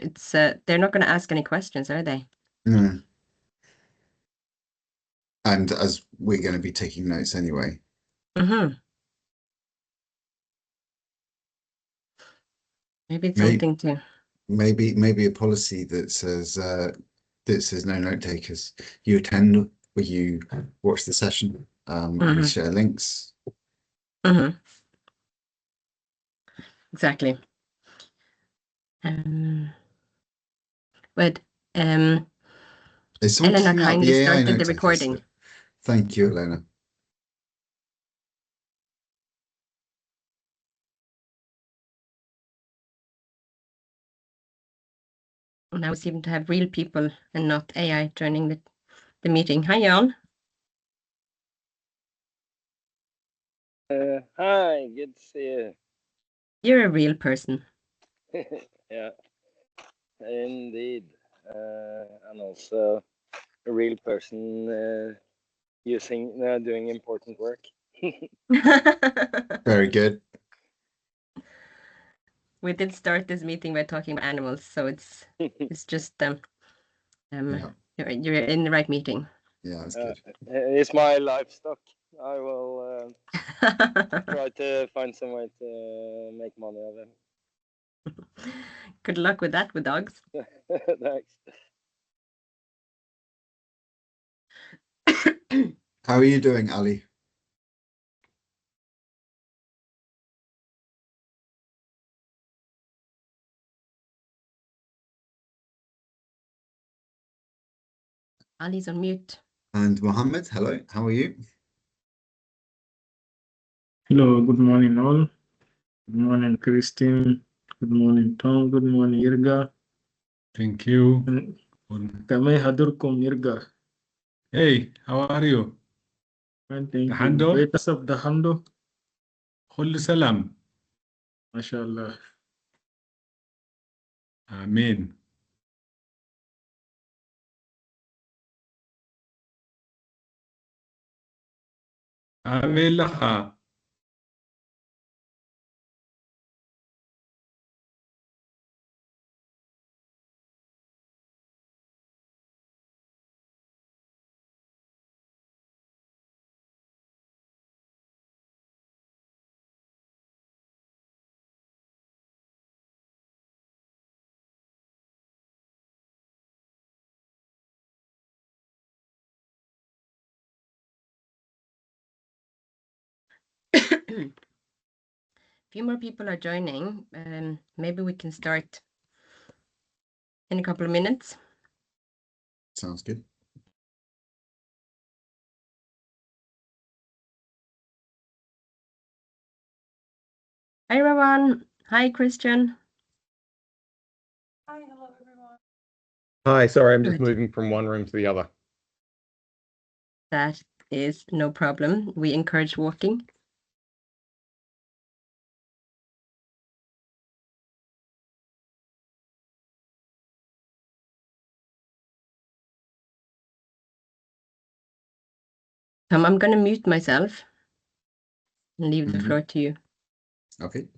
it's they're not going to ask any questions, are they? Mm. And as we're going to be taking notes anyway. Mm-hmm. Maybe it's something to. Maybe a policy that says no note takers. You attend or you watch the session. We share links. Mm-hmm. Exactly. But Elena kindly started the recording. Thank you, Elena. Now we seem to have real people and not AI joining the meeting. Hi, Jan. Hi, good to see you. You're a real person. Yeah, indeed. And also a real person doing important work. Very good. We did start this meeting by talking about animals, so it's just you're in the right meeting. Yeah, that's good. It's my livestock. I will try to find some way to make money of them. Good luck with that with dogs. Thanks. How are you doing, Ali? Ali's on mute. And Mohammed, hello, how are you? Hello, good morning all. Good morning, Christine. Good morning, Tom. Good morning, Yirga. Thank you. كما يهدركم يرجع. Hey, how are you? Thank you. Hando? Betas of the Hando. كل سلام. ما شاء الله. آمين. آمين لها. A few more people are joining. Maybe we can start in a couple of minutes. Sounds good. Hi, everyone. Hi, Christian. Hi, hello, everyone. Hi, sorry, I'm just moving from one room to the other. That is no problem. We encourage walking. I'm going to mute myself and leave the floor to you. Okay.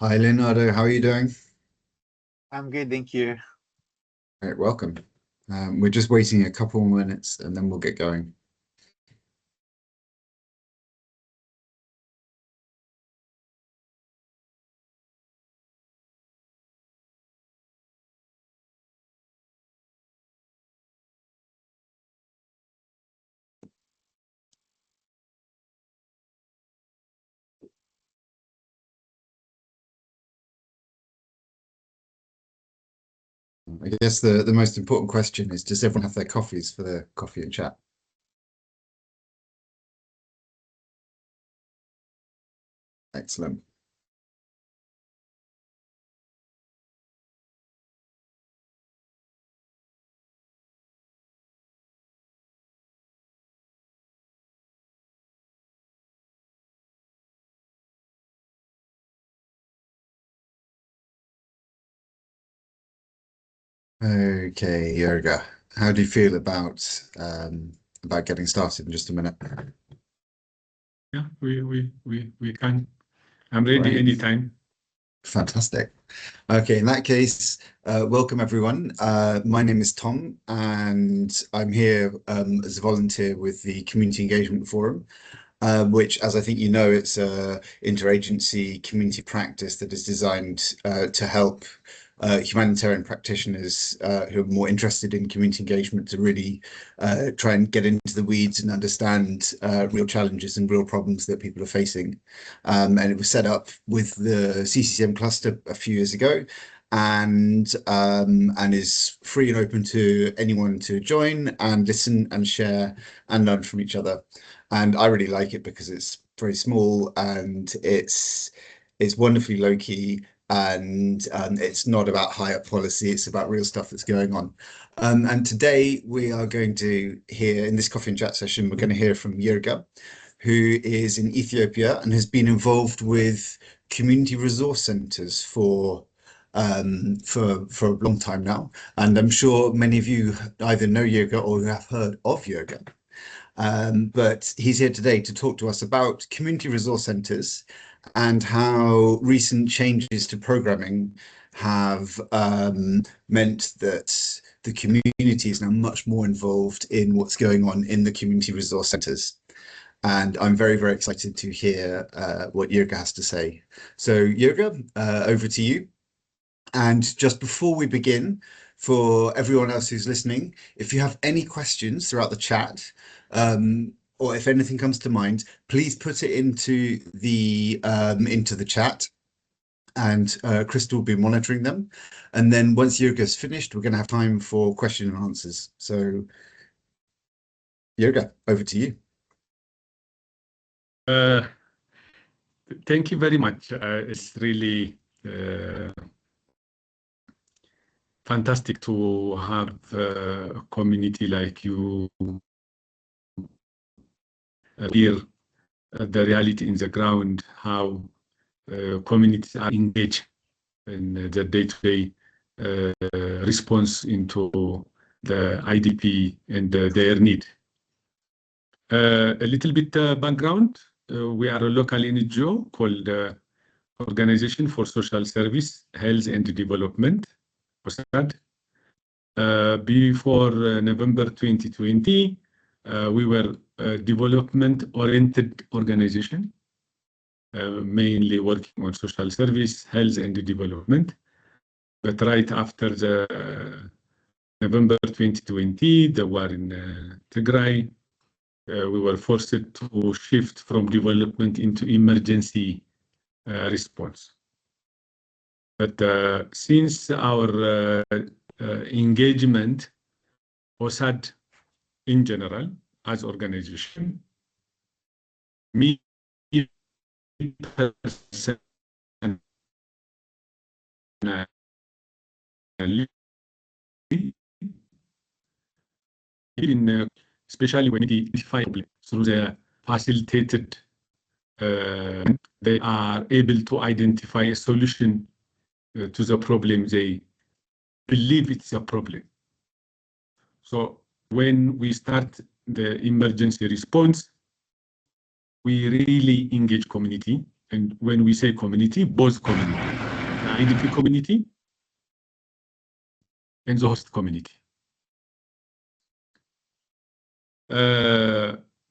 Hi, Leonardo. How are you doing? I'm good, thank you. Right, welcome. We're just waiting a couple more minutes and then we'll get going. I guess the most important question is, does everyone have their coffees for their coffee and chat? Excellent. Okay, Yirga, how do you feel about getting started in just a minute? Yeah, we can. I'm ready Right. anytime. Fantastic. Okay, in that case, welcome everyone. My name is Tom, and I'm here as a volunteer with the Community Engagement Forum, which, as I think you know, it's a interagency community practice that is designed to help humanitarian practitioners who are more interested in community engagement to really try and get into the weeds and understand real challenges and real problems that people are facing. And it was set up with the CCCM cluster a few years ago, and is free and open to anyone to join and listen and share and learn from each other. And I really like it because it's very small and it's wonderfully low key, and it's not about higher policy, it's about real stuff that's going on. And today we are going to hear, in this coffee and chat session, we're going to hear from Yirga, who is in Ethiopia and has been involved with community resource centers for a long time now. And I'm sure many of you either know Yirga or have heard of Yirga. But he's here today to talk to us about community resource centers and how recent changes to programming have meant that the community is now much more involved in what's going on in the community resource centers. And I'm very, very excited to hear what Yirga has to say. So Yirga, over to you. And just before we begin, for everyone else who's listening, if you have any questions throughout the chat, or if anything comes to mind, please put it into the chat, and Crystal will be monitoring them. And then once Yirga's finished, we're going to have time for question and answers. So, Yirga, over to you. Thank you very much. It's really fantastic to have a community like you hear the reality in the ground, how communities are engaged in the day-to-day response into the IDP and their need. A little bit background. We are a local NGO called Organization for Social Service, Health and Development, OSAD. Before November 2020, we were a development-oriented organization, mainly working on social service, health and development. But right after the November 2020, the war in Tigray, we were forced to shift from development into emergency response. But since our engagement, OSAD in general, as organization, me personally, especially when we identify through the facilitated, they are able to identify a solution to the problem they believe it's a problem. So when we start the emergency response, we really engage community. And when we say community, both community, the IDP community and the host community.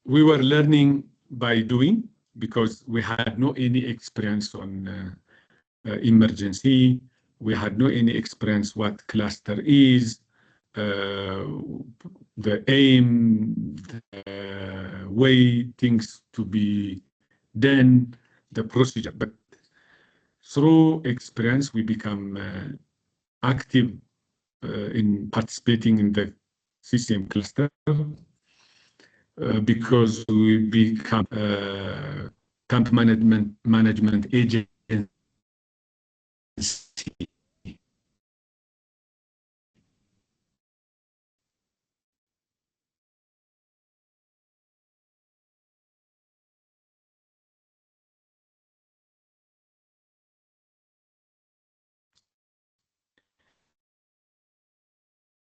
We were learning by doing because we had no any experience on emergency. We had no any experience what cluster is, the aim, the way things to be done, the procedure. But through experience, we become active in participating in the CCM cluster because we become camp management agency.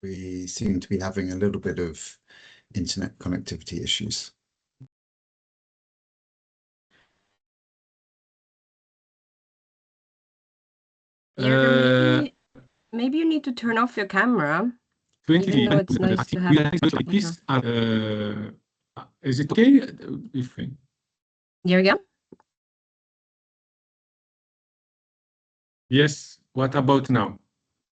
We seem to be having a little bit of internet connectivity issues. Yirga, maybe you need to turn off your camera. Even though it's nice to have is it okay if Yirga? yes, what about now?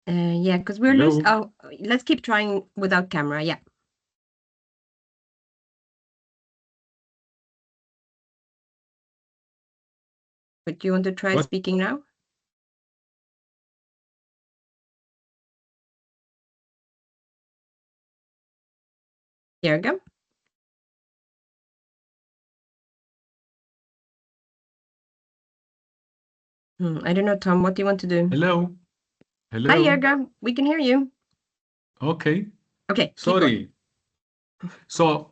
Yeah, because we're losing. Oh, let's keep trying without camera. Yeah. But do you want to try speaking now? Yirga? I don't know, Tom. What do you want to do? Hello. Hello. Hi, Yirga. We can hear you. Okay. Okay. Sorry. So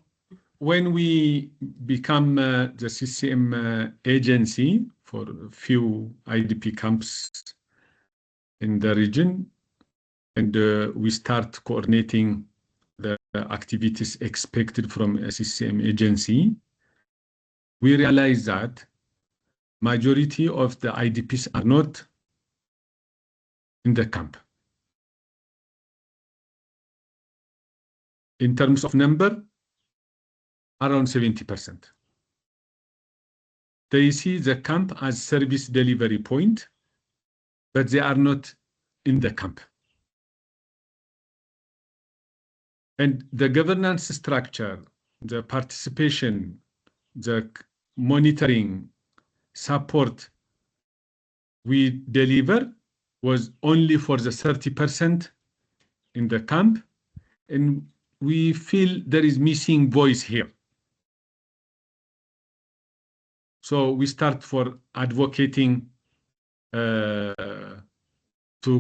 when we become the CCCM agency for a few IDP camps in the region, and we start coordinating the activities expected from a CCCM agency, we realize that majority of the IDPs are not in the camp. In terms of number, around 70%. They see the camp as service delivery point, but they are not in the camp. And the governance structure, the participation, the monitoring, support we deliver was only for the 30% in the camp, and we feel there is missing voice here. So we start for advocating to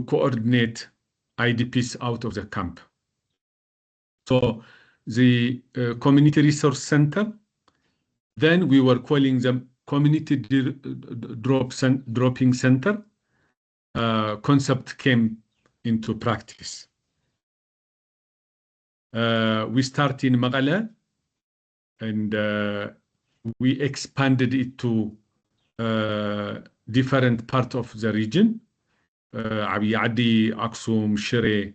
coordinate IDPs out of the camp. So the community resource center, then we were calling them community dropping center. Concept came into practice. We start in Maqala, and we expanded it to different part of the region. Abiy Adi, Aksum, Shire,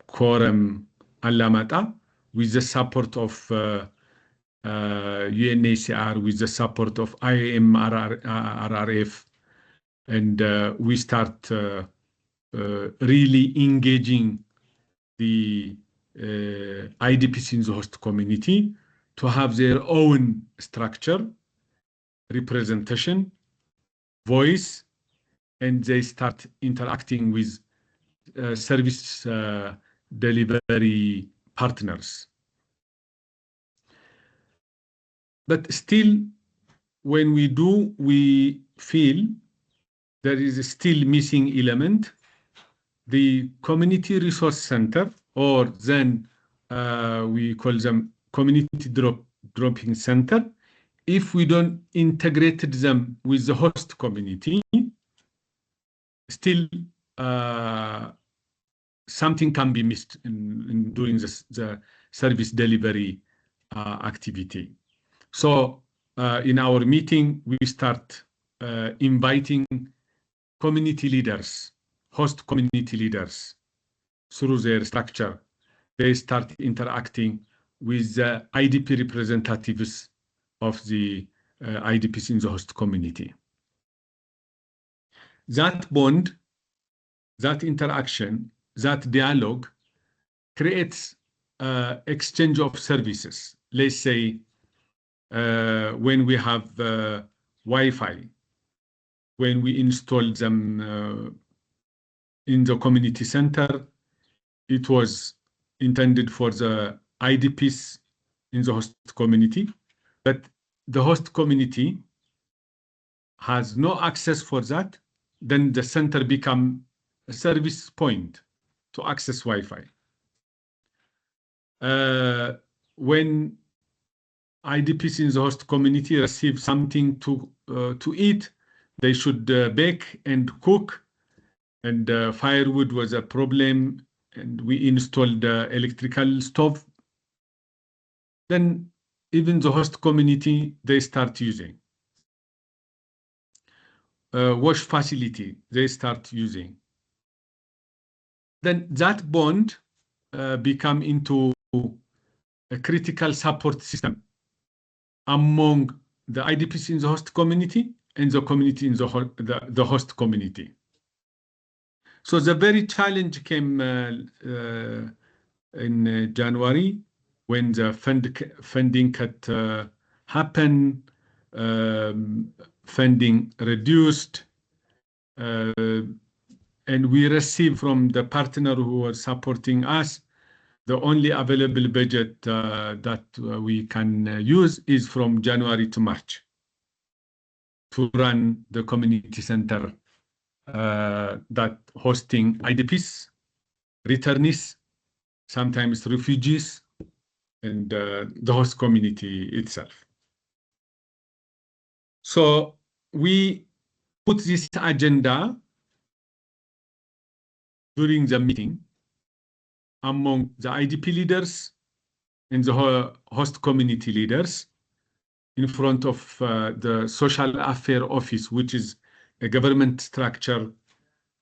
Korem, Alamata, with the support of UNHCR, with the support of IAM, RRF, and we start really engaging the IDPs in the host community to have their own structure, representation, voice, and they start interacting with service delivery partners. But still, when we do, we feel there is still missing element. The community resource center, or then we call them community dropping center, if we don't integrate them with the host community, still something can be missed in doing the service delivery activity. So in our meeting, we start inviting community leaders, host community leaders, through their structure. They start interacting with the IDP representatives of the IDPs in the host community. That bond, that interaction, that dialogue creates exchange of services. Let's say when we have Wi-Fi, when we install them in the community center, it was intended for the IDPs in the host community, but the host community has no access for that. Then the center become a service point to access Wi-Fi. When IDPs in the host community receive something to eat, they should bake and cook and firewood was a problem, and we installed electrical stove. Then even the host community, they start using. Wash facility, they start using. Then that bond become into a critical support system among the IDPs in the host community and the community in the host community. So the very challenge came in January when the funding cut happened, funding reduced, and we received from the partner who was supporting us, the only available budget that we can use is from January to March to run the community center that hosting IDPs, returnees, sometimes refugees, and the host community itself. So we put this agenda during the meeting among the IDP leaders and the host community leaders in front of the Social Affairs Office, which is a government structure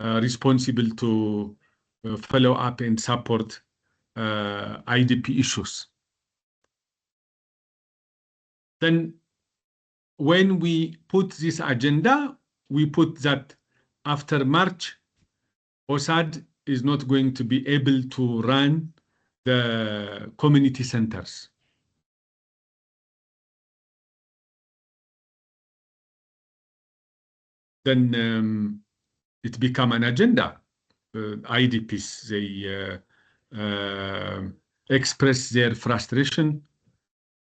responsible to follow up and support IDP issues. Then when we put this agenda, we put that after March, OSAD is not going to be able to run the community centers. Then it became an agenda. IDPs, they express their frustration,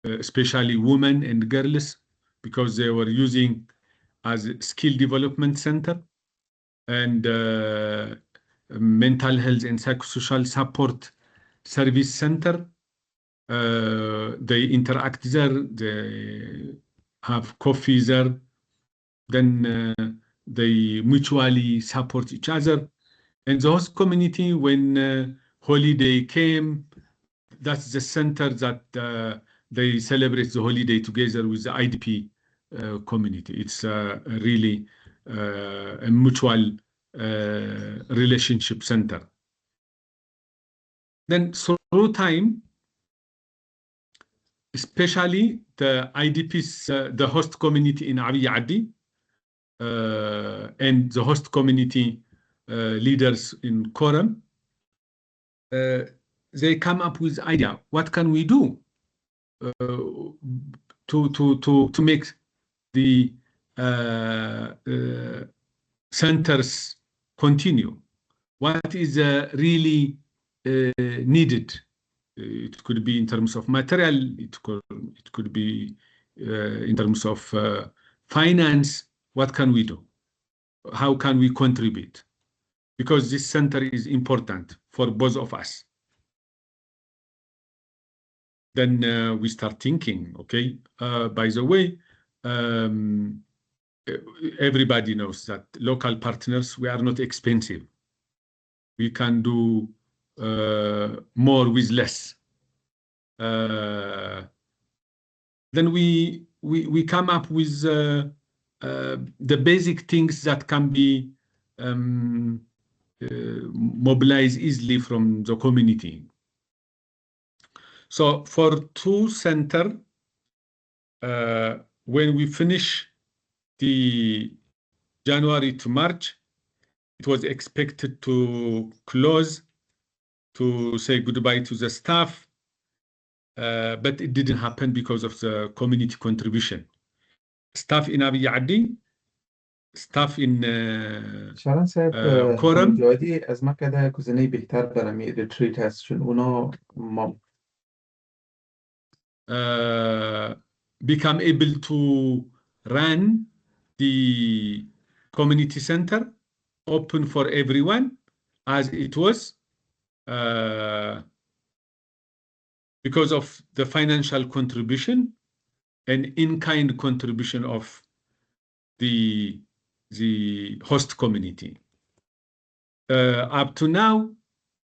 especially women and girls, because they were using as a skill development center and mental health and psychosocial support service center. They interact there, they have coffee there, then they mutually support each other. And the host community, when holiday came, that's the center that they celebrate the holiday together with the IDP community. It's really a mutual relationship center. Then through time, especially the IDPs, the host community in Abiy Adi, and the host community leaders in Quorum, they come up with idea. What can we do to make the centers continue? What is really needed? It could be in terms of material. It could be in terms of finance. What can we do? How can we contribute? Because this center is important for both of us. Then we start thinking, okay, by the way, everybody knows that local partners, we are not expensive. We can do more with less. Then we come up with the basic things that can be mobilized easily from the community. So for two center, when we finish the January to March, it was expected to close, to say goodbye to the staff, but it didn't happen because of the community contribution. Staff in Abiy Adi, staff in Sharon said, Quorum. جوادی از ما کده کزنی بهتر برمی ریتریت هست چون اونا become able to run the community center open for everyone as it was because of the financial contribution and in-kind contribution of the host community. up to now,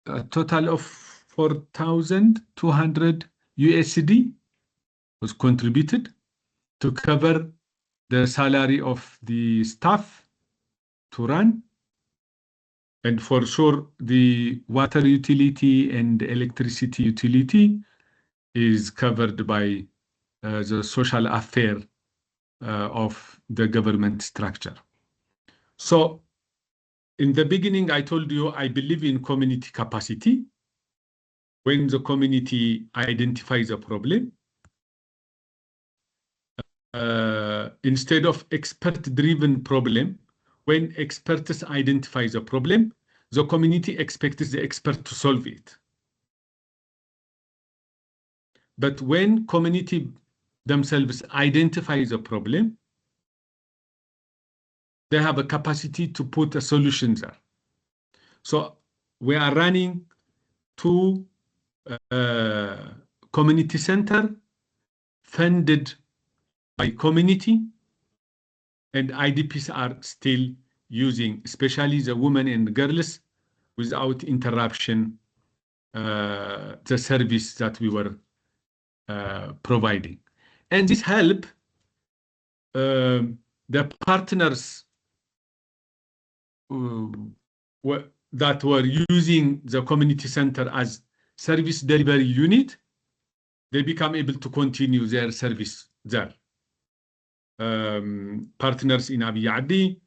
a total of 4,200 USD was contributed to cover the salary of the staff to run. And for sure, the water utility and electricity utility is covered by the social affair of the government structure. So in the beginning, I told you I believe in community capacity. When the community identifies a problem, instead of expert-driven problem, when experts identifies a problem, the community expects the expert to solve it. But when community themselves identifies a problem, they have a capacity to put a solution there. So we are running two community center funded by community, and IDPs are still using, especially the women and girls, without interruption, the service that we were providing. And this help the partners that were using the community center as service delivery unit, they become able to continue their service there. Partners in Abiy Adi,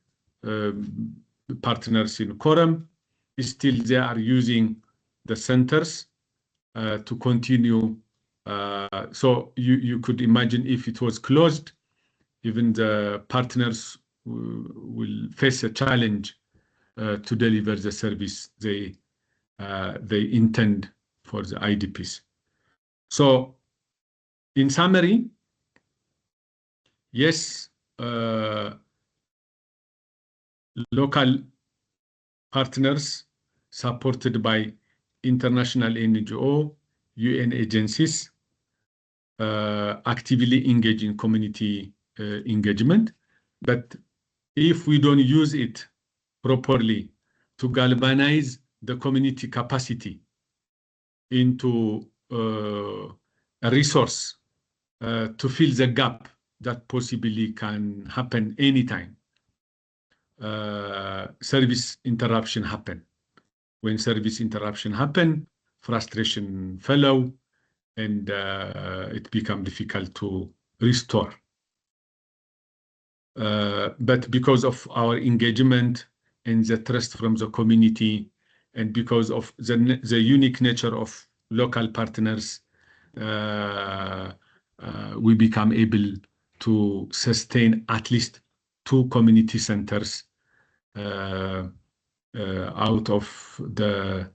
partners in Quorum, still they are using the centers to continue. So you could imagine if it was closed, even the partners will face a challenge to deliver the service they intend for the IDPs. So in summary, yes, local partners supported by international NGO, UN agencies, actively engage in community engagement. But if we don't use it properly to galvanize the community capacity into a resource to fill the gap that possibly can happen anytime, service interruption happen. When service interruption happen, frustration follow, and it become difficult to restore. But because of our engagement and the trust from the community, and because of the unique nature of local partners, we become able to sustain at least 2 community centers out of the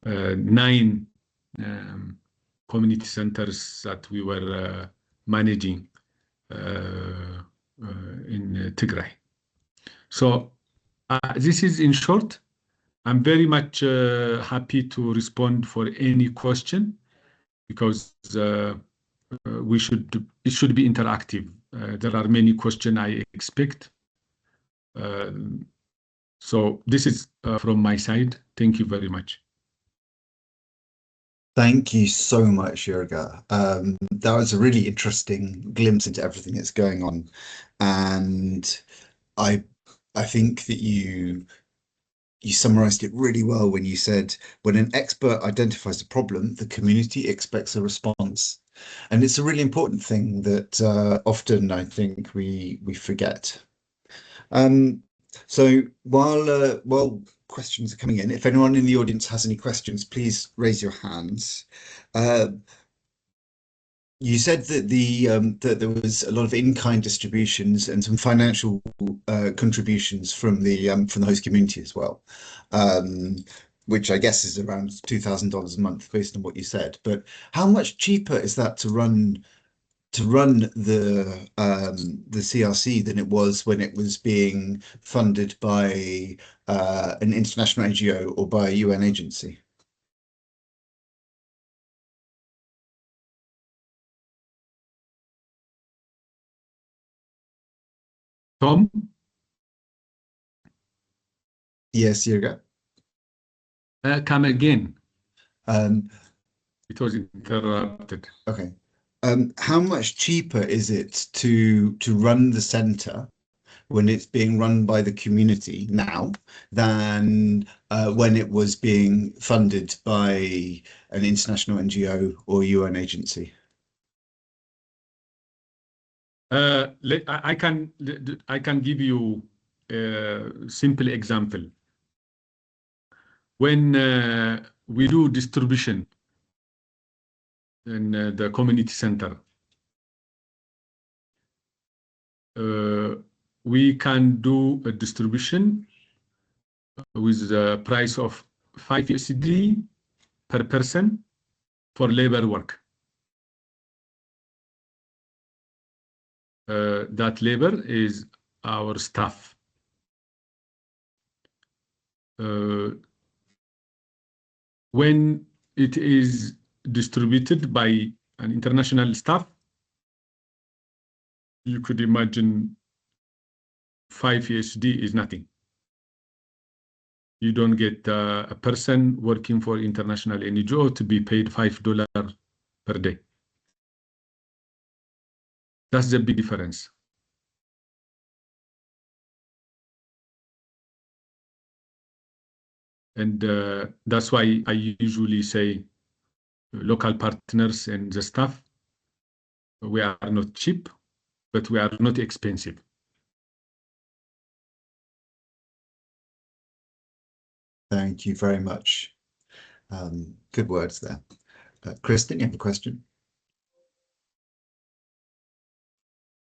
9 community centers that we were managing in Tigray. So this is in short. I'm very much happy to respond for any question, because it should be interactive. There are many questions I expect. So this is from my side. Thank you very much. Thank you so much, Yirga. That was a really interesting glimpse into everything that's going on, and I think that you summarized it really well when you said, when an expert identifies a problem, the community expects a response. And it's a really important thing that often I think we forget. So while questions are coming in, if anyone in the audience has any questions, please raise your hands. You said that that there was a lot of in-kind distributions and some financial contributions from the host community as well, which I guess is around $2,000 a month based on what you said. But how much cheaper is that to run the CRC than it was when it was being funded by an international NGO or by a UN agency? Tom? Yes, Yirga. Come again. Um, It was interrupted. okay. How much cheaper is it to run the center when it's being run by the community now than when it was being funded by an international NGO or UN agency? I can give you a simple example. When we do distribution in the community center, we can do a distribution with the price of 5 USD per person for labor work. That labor is our staff. When it is distributed by an international staff, you could imagine 5 USD is nothing. You don't get a person working for international NGO to be paid $5 per day. That's the big difference. And that's why I usually say local partners and the staff, we are not cheap, but we are not expensive. Thank you very much. Good words there. Kristen, you have a question?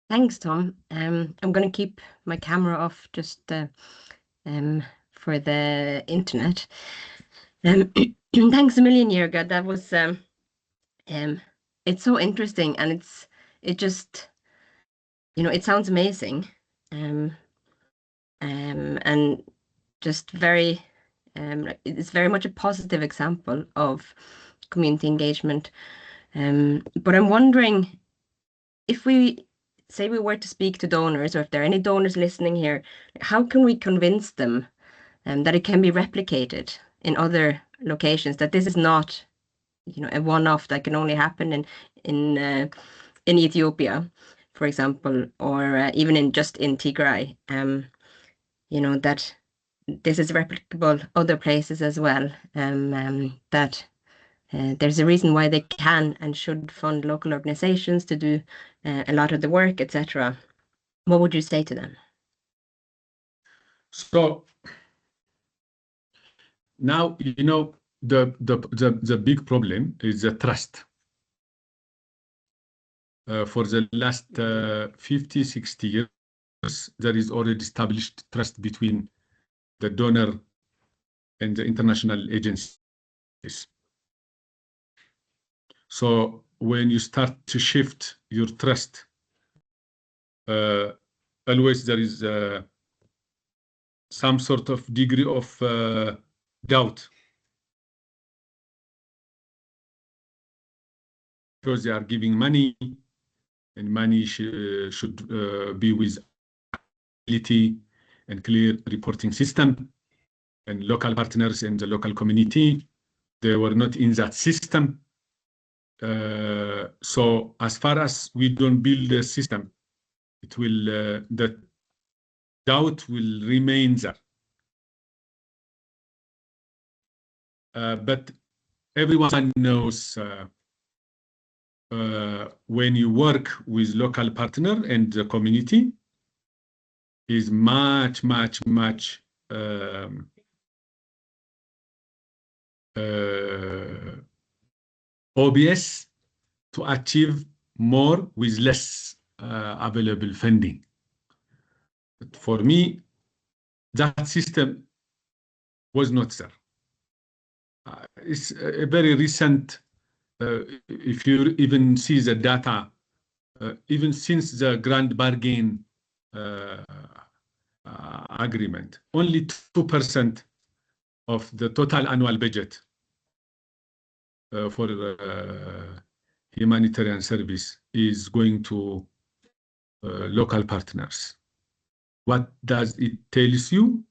Thanks, Tom. I'm going to keep my camera off just for the internet. Thanks a million, Yirga. That was it's so interesting, and it just, you know, it sounds amazing, and just very it's very much a positive example of community engagement. But I'm wondering, if we say we were to speak to donors, or if there are any donors listening here, how can we convince them that it can be replicated in other locations, that this is not, you know, a one-off that can only happen in Ethiopia, for example, or even in Tigray, you know, that this is replicable other places as well, that there's a reason why they can and should fund local organizations to do a lot of the work, etc. What would you say to them? So now, you know, the big problem is the trust. For the last 50, 60 years, there is already established trust between the donor and the international agencies. So when you start to shift your trust, always there is some sort of degree of doubt, because they are giving money, and money should be with ability and clear reporting system, and local partners in the local community, they were not in that system. So as far as we don't build a system, it will the doubt will remain there. But everyone knows when you work with local partner and the community is much obvious to achieve more with less available funding. But for me, that system was not there. It's a very recent, if you even see the data, even since the grand bargain agreement, only 2% of the total annual budget for humanitarian service is going to local partners. What does it tell you?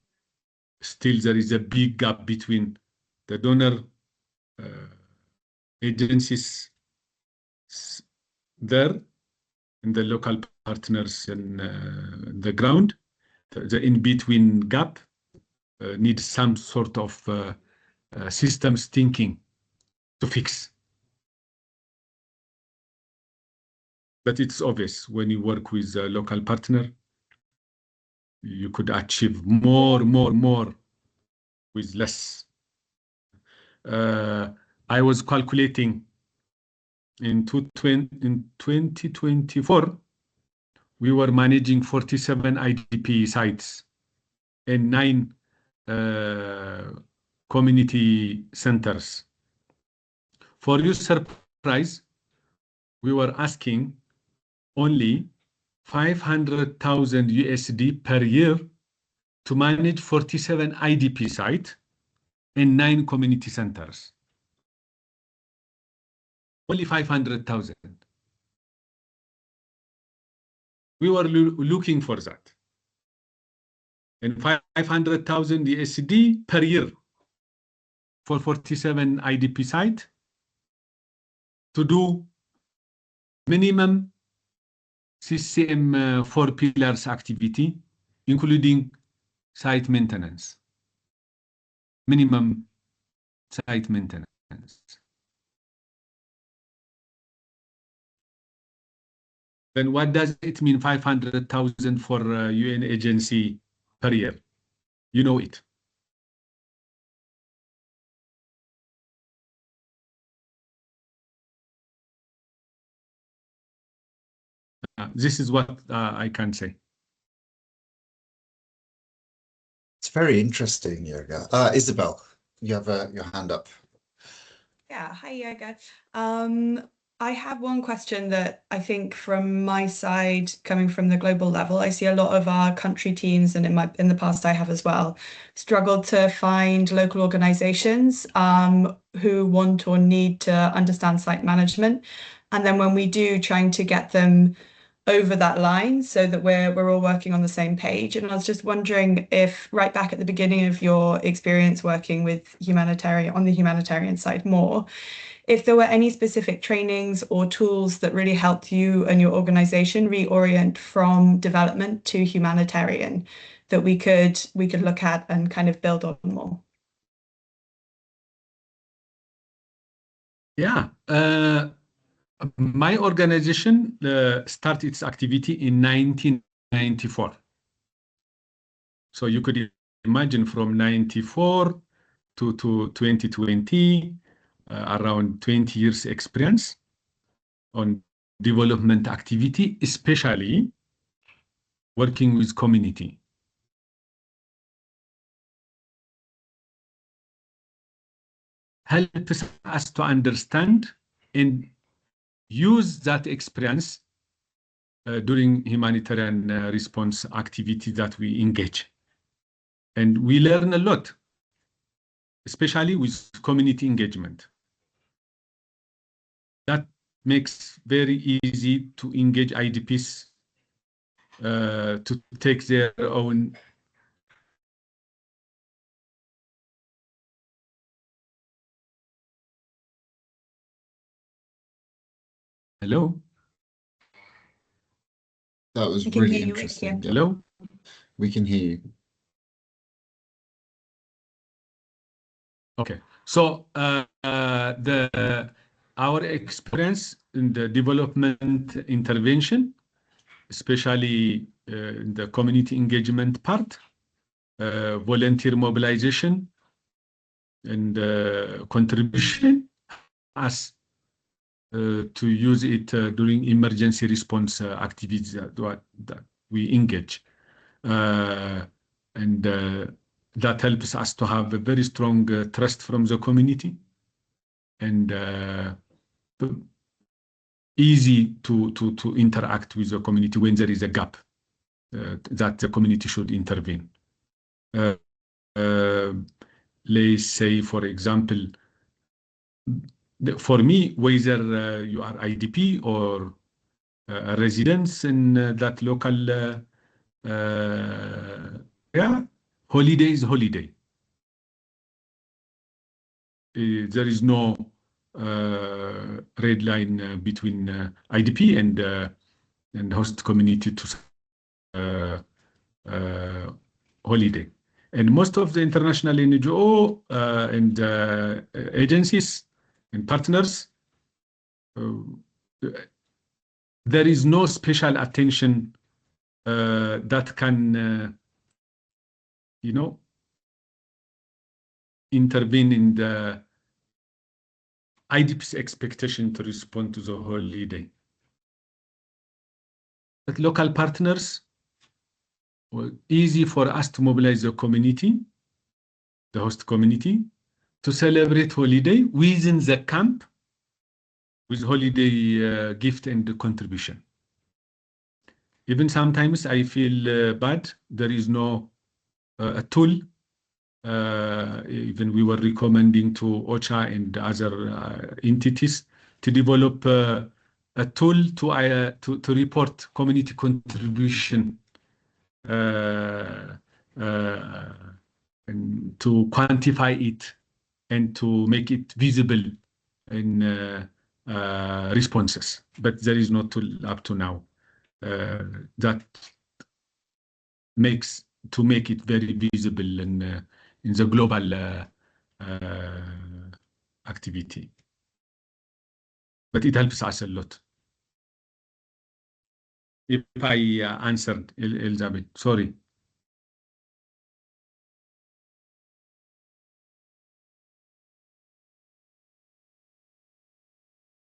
Still, there is a big gap between the donor agencies there, and the local partners in the ground. The in-between gap needs some sort of systems thinking to fix. But it's obvious when you work with a local partner, you could achieve more with less. I was calculating in 2024, we were managing 47 IDP sites and 9 community centers. For your surprise, we were asking only 500,000 USD per year to manage 47 IDP sites and 9 community centers. Only 500,000. We were looking for that. And 500,000 USD per year for 47 IDP sites to do minimum CCCM 4 pillars activity, including site maintenance. Minimum site maintenance. Then what does it mean 500,000 for a UN agency per year? You know it. This is what I can say. It's very interesting, Yirga. Isabel, you have your hand up. Yeah, hi, Yirga. I have one question that I think from my side, coming from the global level, I see a lot of our country teams, and in the past I have as well, struggled to find local organizations who want or need to understand site management. And then when we do, trying to get them over that line so that we're all working on the same page. And I was just wondering if right back at the beginning of your experience working with on the humanitarian side more, if there were any specific trainings or tools that really helped you and your organization reorient from development to humanitarian that we could look at and kind of build on more. Yeah. My organization started its activity in 1994. So you could imagine from 94 to 2020, around 20 years experience on development activity, especially working with community. Helps us to understand and use that experience during humanitarian response activity that we engage. And we learn a lot, especially with community engagement. That makes very easy to engage IDPs to take their own Hello? That was We can really hear you, interesting. yeah. Hello? We can hear you. Okay. So our experience in the development intervention, especially in the community engagement part, volunteer mobilization and contribution, as to use it during emergency response activities that we engage. And that helps us to have a very strong trust from the community and easy to interact with the community when there is a gap that the community should intervene. Let's say, for example, for me, whether you are IDP or a residence in that local area, holiday is holiday. there is no red line between IDP and host community to holiday. And most of the international NGO and agencies and partners, there is no special attention that can, intervene in the IDP's expectation to respond to the holiday. But local partners, easy for us to mobilize the community, the host community, to celebrate holiday within the camp with holiday gift and contribution. Even sometimes I feel bad. There is no a tool. Even we were recommending to OCHA and other entities to develop a tool to report community contribution and to quantify it and to make it visible in responses. But there is no tool up to now that makes it very visible in the global activity. But it helps us a lot. If I answered, Elizabeth, sorry.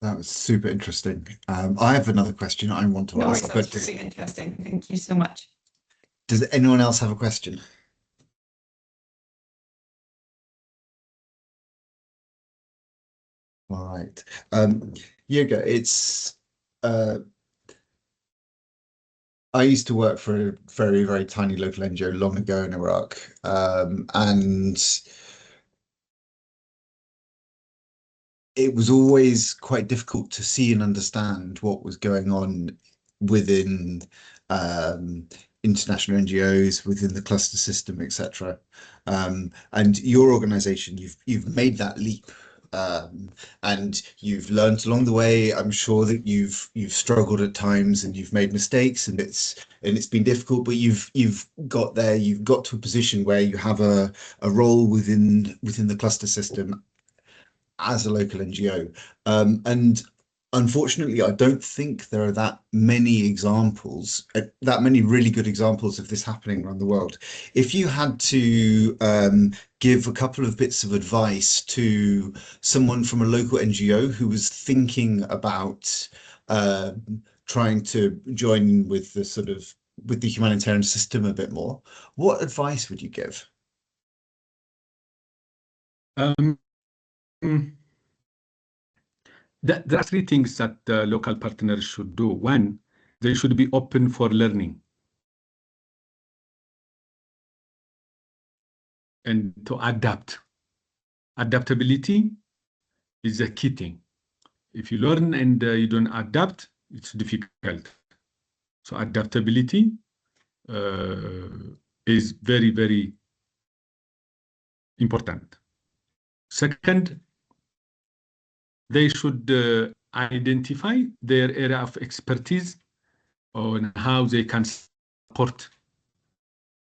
That was super interesting. I have another question I want to ask. That was really interesting. Thank you so much. Does anyone else have a question? All right. Yirga, it's I used to work for a very, very tiny local NGO long ago in Iraq, and it was always quite difficult to see and understand what was going on within international NGOs, within the cluster system, etc. And your organization, you've made that leap, and you've learned along the way. I'm sure that you've struggled at times and you've made mistakes, and it's been difficult, but you've got there. You've got to a position where you have a role within the cluster system as a local NGO, and unfortunately, I don't think there are that many examples, that many really good examples of this happening around the world. If you had to give a couple of bits of advice to someone from a local NGO who was thinking about trying to join with the humanitarian system a bit more, what advice would you give? There are three things that local partners should do. One, they should be open for learning and to adapt. Adaptability is a key thing. If you learn and you don't adapt, it's difficult. So adaptability is very, very important. Second, they should identify their area of expertise on how they can support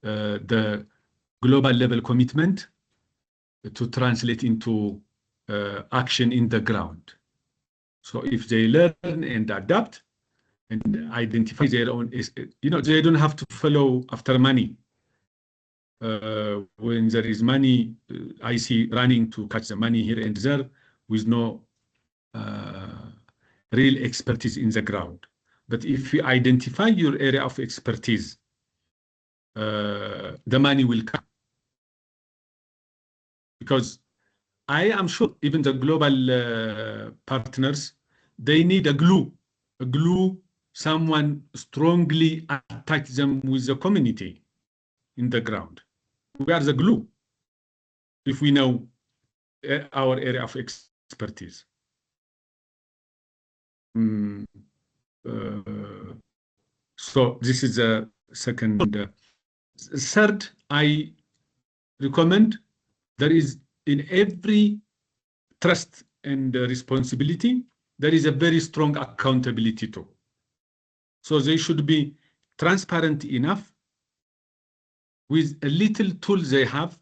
the global level commitment to translate into action in the ground. So if they learn and adapt and identify their own, they don't have to follow after money. When there is money, I see running to catch the money here and there with no real expertise in the ground. But if you identify your area of expertise, the money will come. Because I am sure even the global partners, they need a glue, someone strongly attach them with the community in the ground. We are the glue if we know our area of expertise. So this is the second. Third, I recommend there is in every trust and responsibility, there is a very strong accountability too. So they should be transparent enough with a little tool they have,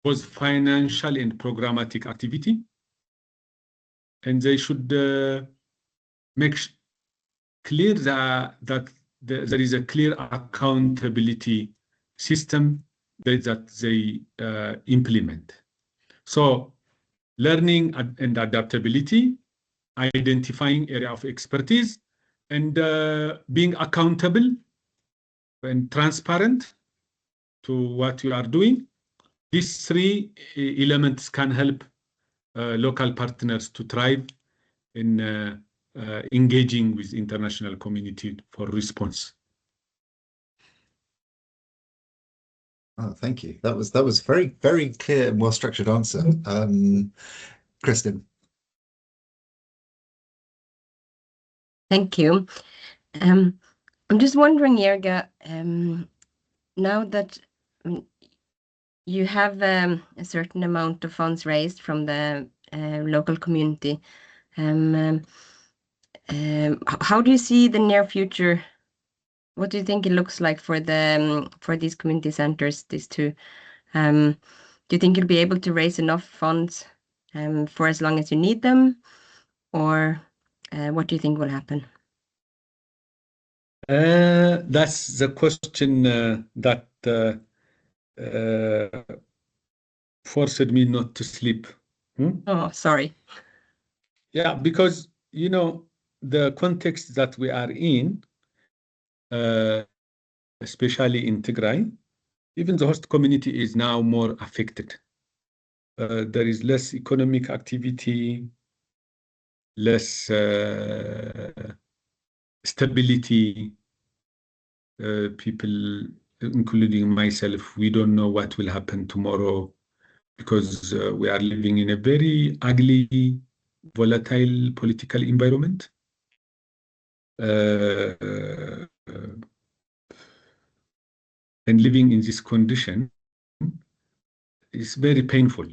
both financial and programmatic activity, and they should make clear that there is a clear accountability system that they implement. So learning and adaptability, identifying area of expertise, and being accountable and transparent to what you are doing. These three elements can help local partners to thrive in engaging with international community for response. Oh, thank you. That was very, very clear and well-structured answer. Kristen. Thank you. I'm just wondering, Yirga, now that you have a certain amount of funds raised from the local community, how do you see the near future? What do you think it looks like for these community centers, these two? Do you think you'll be able to raise enough funds for as long as you need them, or what do you think will happen? That's the question that forced me not to sleep. Oh, sorry. Yeah, because, you know, the context that we are in, especially in Tigray, even the host community is now more affected. There is less economic activity, less stability. People, including myself, we don't know what will happen tomorrow because we are living in a very ugly, volatile political environment. And living in this condition is very painful.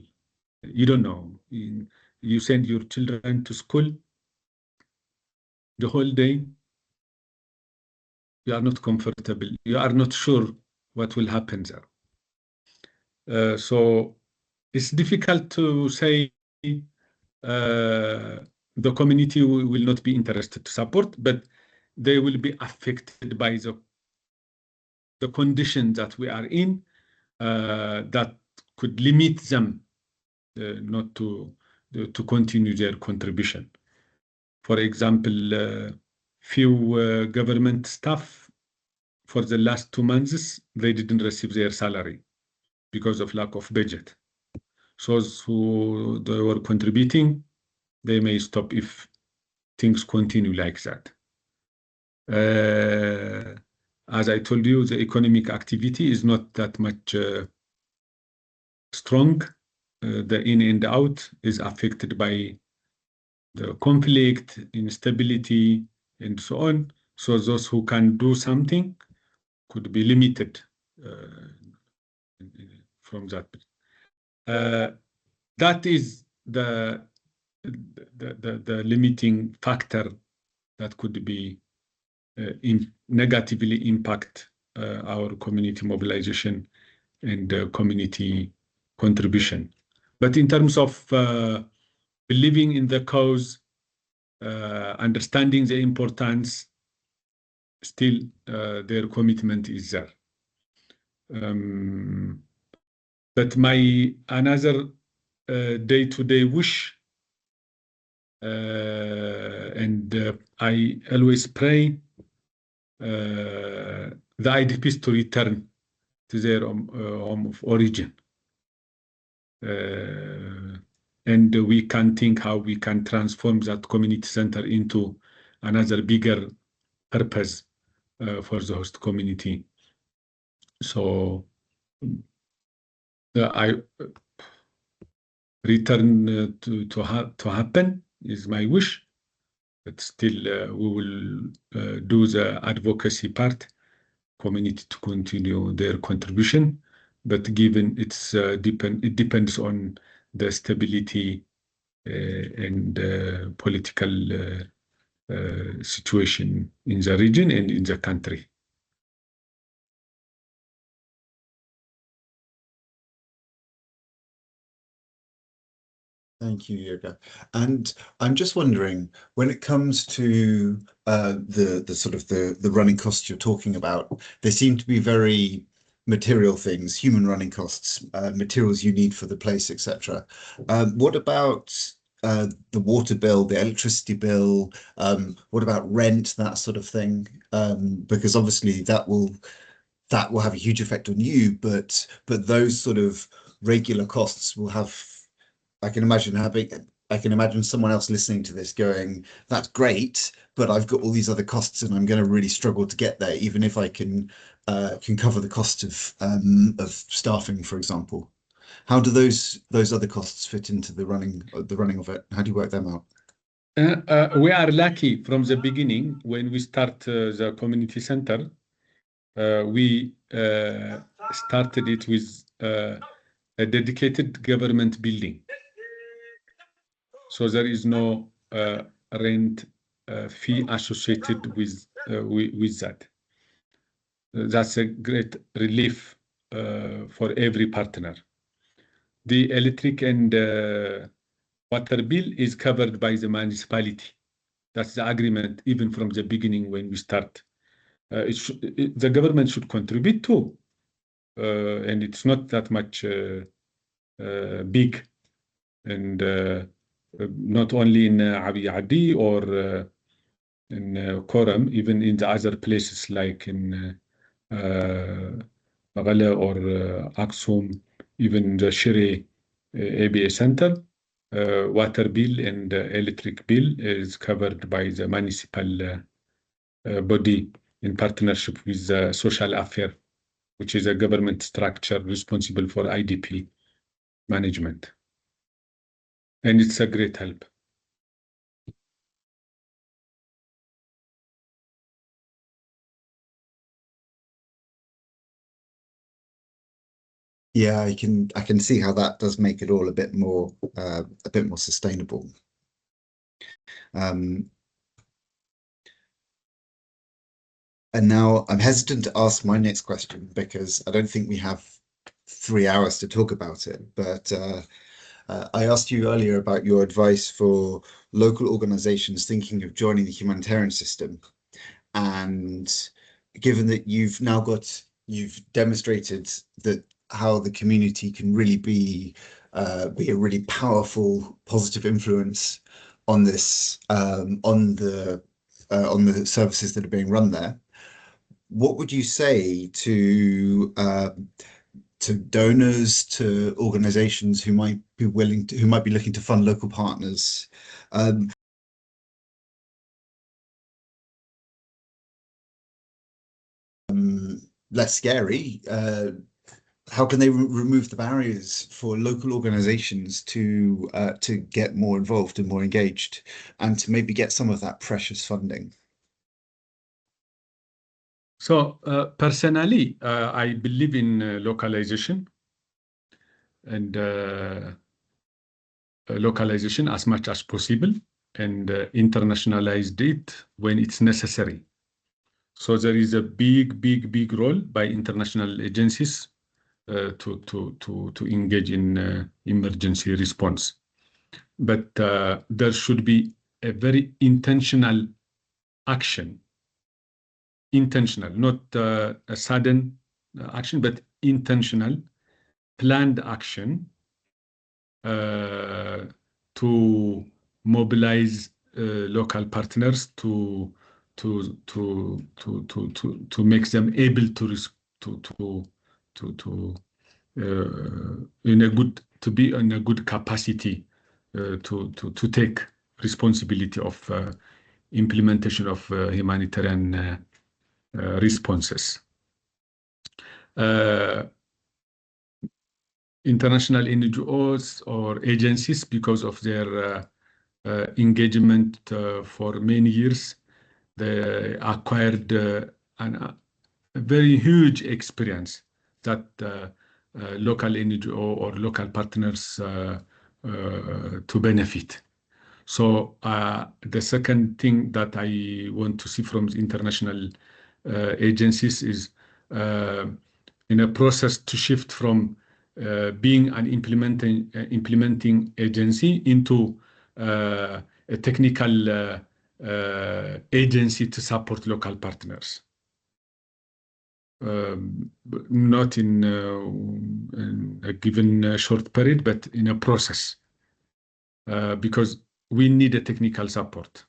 You don't know. You send your children to school the whole day. You are not comfortable. You are not sure what will happen there. So it's difficult to say the community will not be interested to support, but they will be affected by the condition that we are in that could limit them not to continue their contribution. For example, few government staff for the last 2 months, they didn't receive their salary because of lack of budget. So those who they were contributing, they may stop if things continue like that. As I told you, the economic activity is not that much strong. The in and out is affected by the conflict, instability, and so on. So those who can do something could be limited from that. That is the limiting factor that could be negatively impact our community mobilization and community contribution. But in terms of believing in the cause, understanding the importance, still their commitment is there. But my another day-to-day wish, and I always pray the IDPs to return to their home of origin. And we can think how we can transform that community center into another bigger purpose for the host community. So I return to happen is my wish, but still we will do the advocacy part, community to continue their contribution. But given it depends on the stability and political situation in the region and in the country. Thank you, Yirga. And I'm just wondering, when it comes to the sort of the running costs you're talking about, they seem to be very material things, human running costs, materials you need for the place, etc. What about the water bill, the electricity bill? What about rent, that sort of thing? Because obviously that will have a huge effect on you, but those sort of regular costs will have. I can imagine someone else listening to this going, "That's great, but I've got all these other costs, and I'm going to really struggle to get there, even if I can cover the cost of staffing, for example." How do those other costs fit into the running of it? How do you work them out? We are lucky from the beginning when we start the community center. We started it with a dedicated government building. So there is no rent fee associated with that. That's a great relief for every partner. The electric and water bill is covered by the municipality. That's the agreement, even from the beginning when we start. The government should contribute too, and it's not that much big, and not only in Abiy Adi or in Koram, even in the other places like in Magala or Aksum, even the Shire ABA Center, water bill and electric bill is covered by the municipal body in partnership with the social affair, which is a government structure responsible for IDP management. And it's a great help. Yeah, I can see how that does make it all a bit more sustainable. And now I'm hesitant to ask my next question because I don't think we have 3 hours to talk about it. But I asked you earlier about your advice for local organizations thinking of joining the humanitarian system. And given that you've demonstrated that how the community can really be a really powerful, positive influence on this, on the services that are being run there, what would you say to donors, to organizations who might be looking to fund local partners? Less scary. How can they remove the barriers for local organizations to get more involved and more engaged, and to maybe get some of that precious funding? So personally, I believe in localization and localization as much as possible, and internationalized it when it's necessary. So there is a big role by international agencies to engage in emergency response. But there should be a very intentional action. Intentional, not a sudden action, but intentional, planned action to mobilize local partners to make them able to be in a good capacity to take responsibility of implementation of humanitarian responses. International NGOs or agencies, because of their engagement for many years, they acquired a very huge experience that local NGO or local partners to benefit. So the second thing that I want to see from the international agencies is in a process to shift from being an implementing agency into a technical agency to support local partners. Not in a given short period, but in a process, because we need a technical support,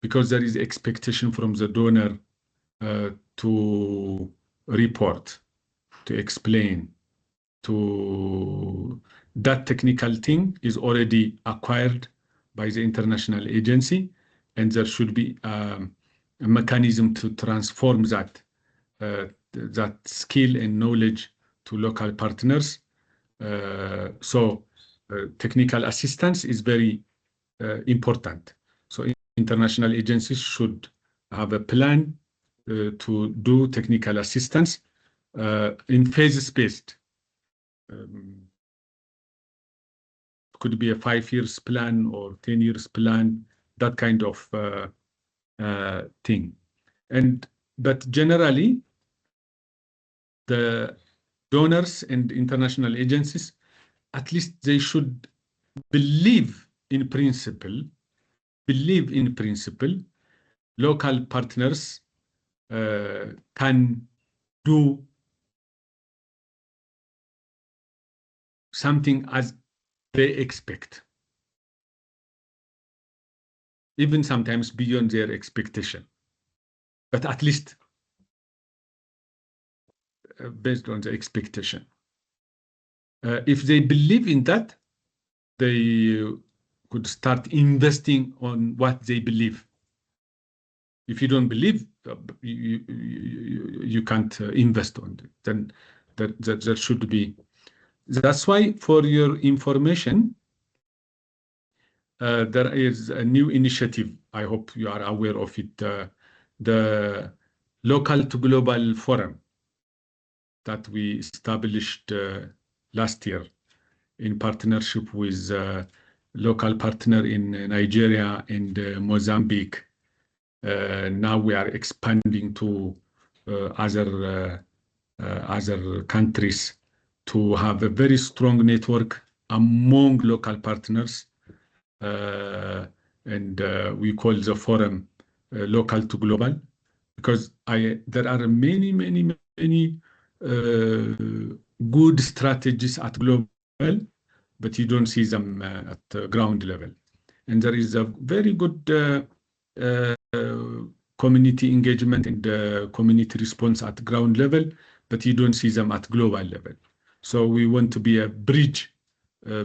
because there is expectation from the donor to report, to explain, to that technical thing is already acquired by the international agency, and there should be a mechanism to transform that skill and knowledge to local partners. So technical assistance is very important. So international agencies should have a plan to do technical assistance in phases based. Could be a 5 years plan or 10 years plan, that kind of thing. But generally, the donors and international agencies, at least they should believe in principle, local partners can do something as they expect, even sometimes beyond their expectation, but at least based on the expectation. If they believe in that, they could start investing on what they believe. If you don't believe, you can't invest on it. Then that should be. That's why, for your information, there is a new initiative. I hope you are aware of it. The Local to Global Forum that we established last year in partnership with local partner in Nigeria and Mozambique. Now we are expanding to other countries to have a very strong network among local partners, and we call the forum Local to Global, because there are many good strategies at global, but you don't see them at the ground level. And there is a very good community engagement and community response at ground level, but you don't see them at global level. So we want to be a bridge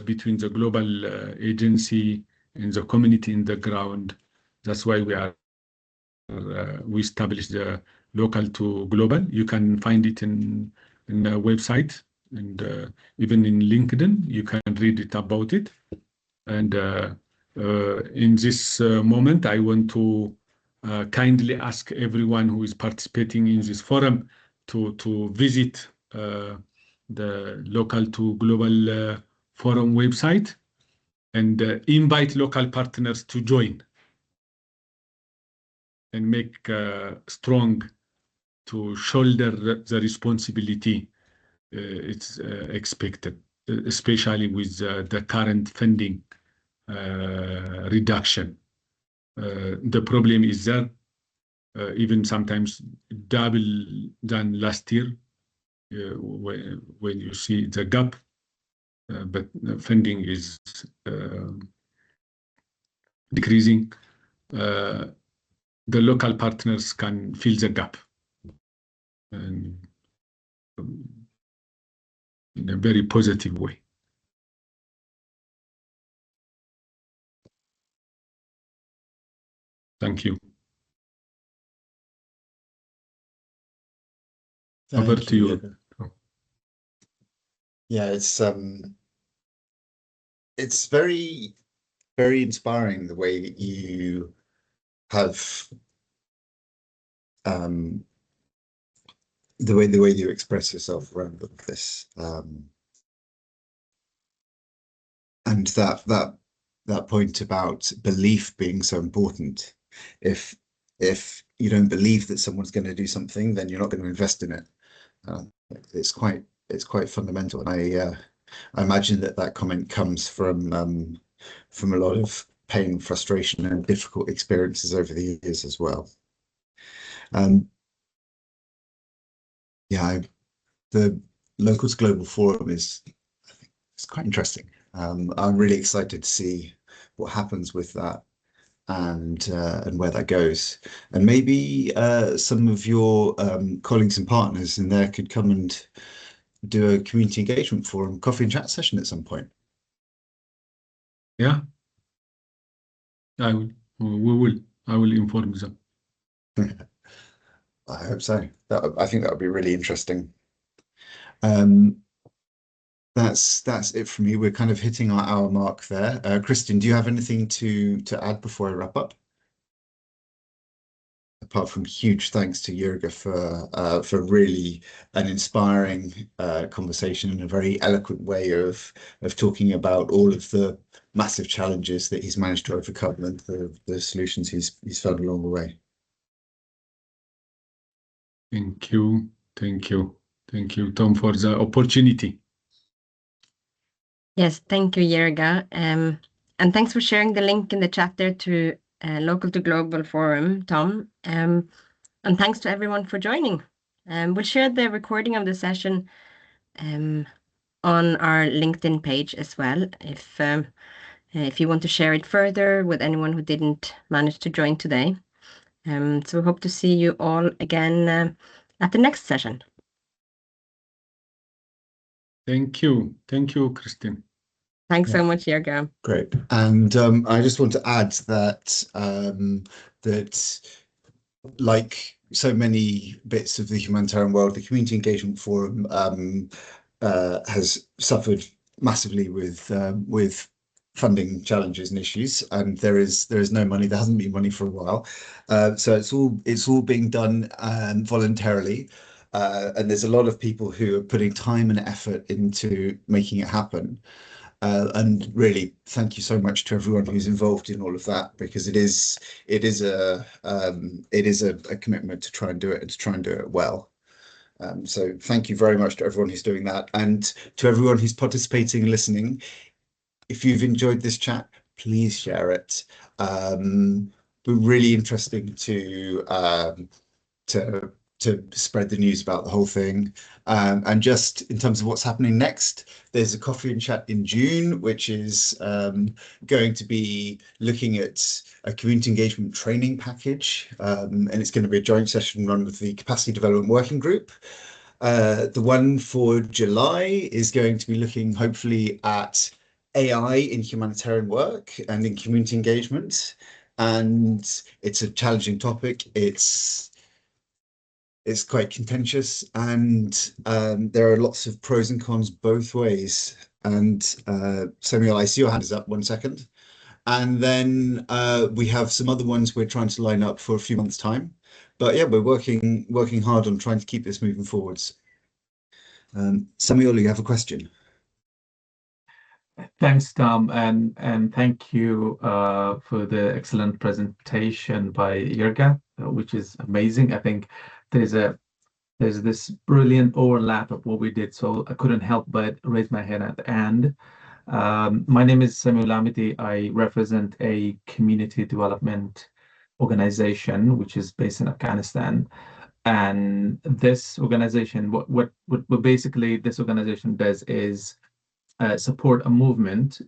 between the global agency and the community in the ground. That's why we established the Local to Global. You can find it in the website, and even in LinkedIn, you can read it about it. And in this moment, I want to kindly ask everyone who is participating in this forum to visit the Local to Global Forum website and invite local partners to join and make strong to shoulder the responsibility it's expected, especially with the current funding reduction. The problem is that even sometimes double than last year when you see the gap, but the funding is decreasing. The local partners can fill the gap and in a very positive way. Thank you. Over to you. Yeah, it's very, very inspiring the way that you have the way you express yourself around this. and that point about belief being so important. If you don't believe that someone's going to do something, then you're not going to invest in it. It's quite fundamental, and I imagine that comment comes from a lot of pain, frustration, and difficult experiences over the years as well. Yeah, the Locals Global Forum is, I think, it's quite interesting. I'm really excited to see what happens with that and where that goes. And maybe some of your colleagues and partners in there could come and do a community engagement forum, coffee and chat session at some point. Yeah, I will inform them. I hope so. I think that would be really interesting. That's it from me. We're kind of hitting our hour mark there. Kristin, do you have anything to add before I wrap up? Apart from huge thanks to Yirga for really an inspiring conversation and a very eloquent way of talking about all of the massive challenges that he's managed to overcome and the solutions he's found along the way. Thank you, Tom, for the opportunity. Yes, thank you, Yirga. And thanks for sharing the link in the chat there to Local to Global Forum, Tom. And thanks to everyone for joining. We'll share the recording of the session on our LinkedIn page as well, if you want to share it further with anyone who didn't manage to join today. So we hope to see you all again at the next session. Thank you, Kristin. Thanks so much, Yirga. Great. And I just want to add that that like so many bits of the humanitarian world, the Community Engagement Forum has suffered massively with funding challenges and issues, and there is no money. There hasn't been money for a while, so it's all being done voluntarily, and there's a lot of people who are putting time and effort into making it happen. And really, thank you so much to everyone who's involved in all of that, because it is a commitment to try and do it and to try and do it well. So thank you very much to everyone who's doing that, and to everyone who's participating and listening. If you've enjoyed this chat, please share it. We're really interesting to spread the news about the whole thing. And just in terms of what's happening next, there's a coffee and chat in June, which is going to be looking at a community engagement training package. And it's going to be a joint session run with the Capacity Development Working Group. The one for July is going to be looking hopefully at AI in humanitarian work and in community engagement. And it's a challenging topic. It's quite contentious, and there are lots of pros and cons both ways. And Samuel, I see your hand is up. 1 second. And then we have some other ones we're trying to line up for a few months' time. But yeah, we're working hard on trying to keep this moving forwards. Samuel, you have a question? Thanks, Tom, and thank you for the excellent presentation by Yirga, which is amazing. I think there's this brilliant overlap of what we did, so I couldn't help but raise my hand at the end. My name is Samuel Amiti. I represent a community development organization which is based in Afghanistan. And this organization, what basically this organization does is support a movement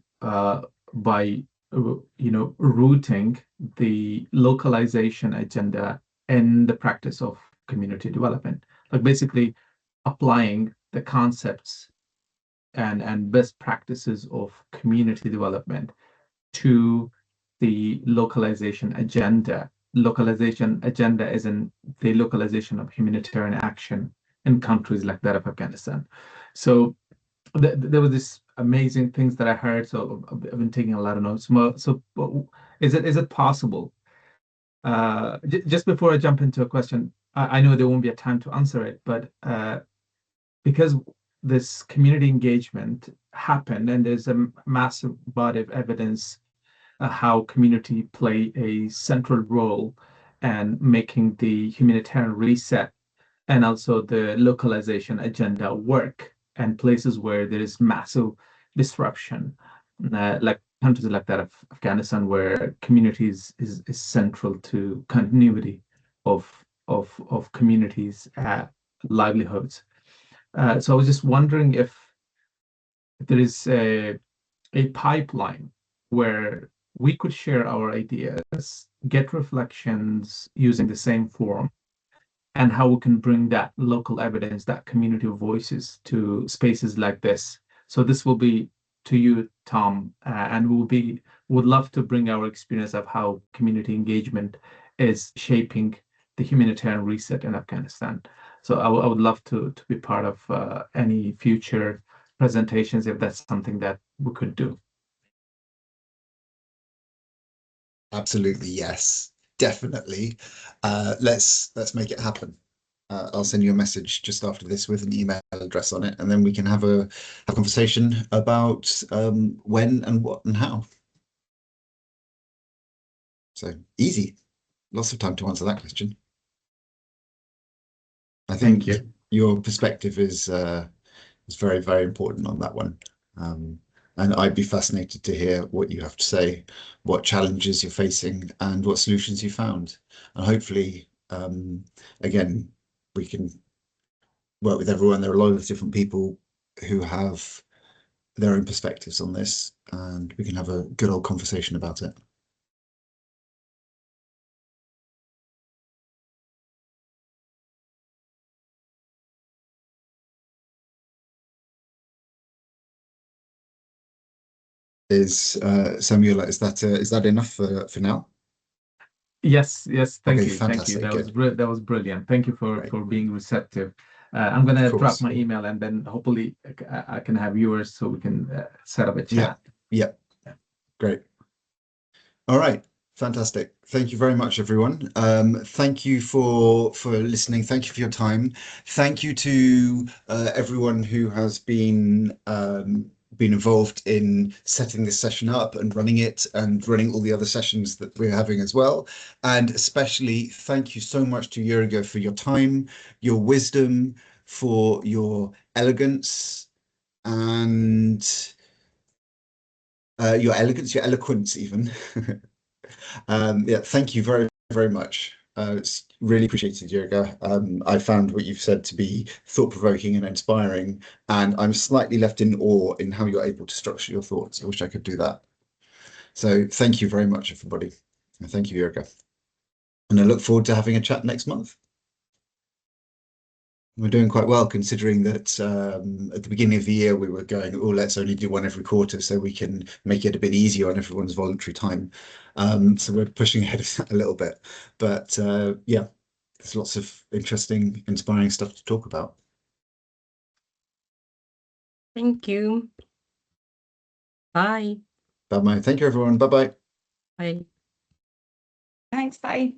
by rooting the localization agenda in the practice of community development, like basically applying the concepts and best practices of community development to the localization agenda. Localization agenda is in the localization of humanitarian action in countries like that of Afghanistan. So there were these amazing things that I heard. So I've been taking a lot of notes. So is it possible? Just before I jump into a question, I know there won't be a time to answer it, but because this community engagement happened, and there's a massive body of evidence how community play a central role in making the humanitarian reset and also the localization agenda work, and places where there is massive disruption, like countries like that of Afghanistan, where communities is central to continuity of communities' livelihoods. So I was just wondering if there is a pipeline where we could share our ideas, get reflections using the same forum, and how we can bring that local evidence, that community voices to spaces like this. So this will be to you, Tom, and would love to bring our experience of how community engagement is shaping the humanitarian reset in Afghanistan. So I would love to be part of any future presentations if that's something that we could do. Absolutely, yes, definitely. Let's make it happen. I'll send you a message just after this with an email address on it, and then we can have a conversation about when and what and how. So easy, lots of time to answer that question. I think your perspective is very, very important on that one. And I'd be fascinated to hear what you have to say, what challenges you're facing, and what solutions you found. And hopefully, again, we can work with everyone. There are a lot of different people who have their own perspectives on this, and we can have a good old conversation about it. Samuel, is that enough for now? Yes, thank Okay, you. fantastic. That was brilliant. Thank you for being receptive. I'm gonna drop my email, and then hopefully I can have yours so we can set up a chat. Yeah. Great. All right. Fantastic. Thank you very much, everyone. Thank you for listening. Thank you for your time. Thank you to everyone who has been involved in setting this session up and running it and running all the other sessions that we're having as well. And especially thank you so much to Yirga for your time, your wisdom, for your elegance, and your eloquence even. Yeah, thank you very, very much. It's really appreciated, Yirga. I found what you've said to be thought-provoking and inspiring, and I'm slightly left in awe in how you're able to structure your thoughts. I wish I could do that. So thank you very much, everybody. And thank you, Yirga. And I look forward to having a chat next month. We're doing quite well, considering that at the beginning of the year we were going, oh, let's only do one every quarter so we can make it a bit easier on everyone's voluntary time. So we're pushing ahead of that a little bit. But yeah, there's lots of interesting, inspiring stuff to talk about. Thank you. Bye. Bye-bye. Thank you, everyone. Bye-bye. Bye. Thanks, bye.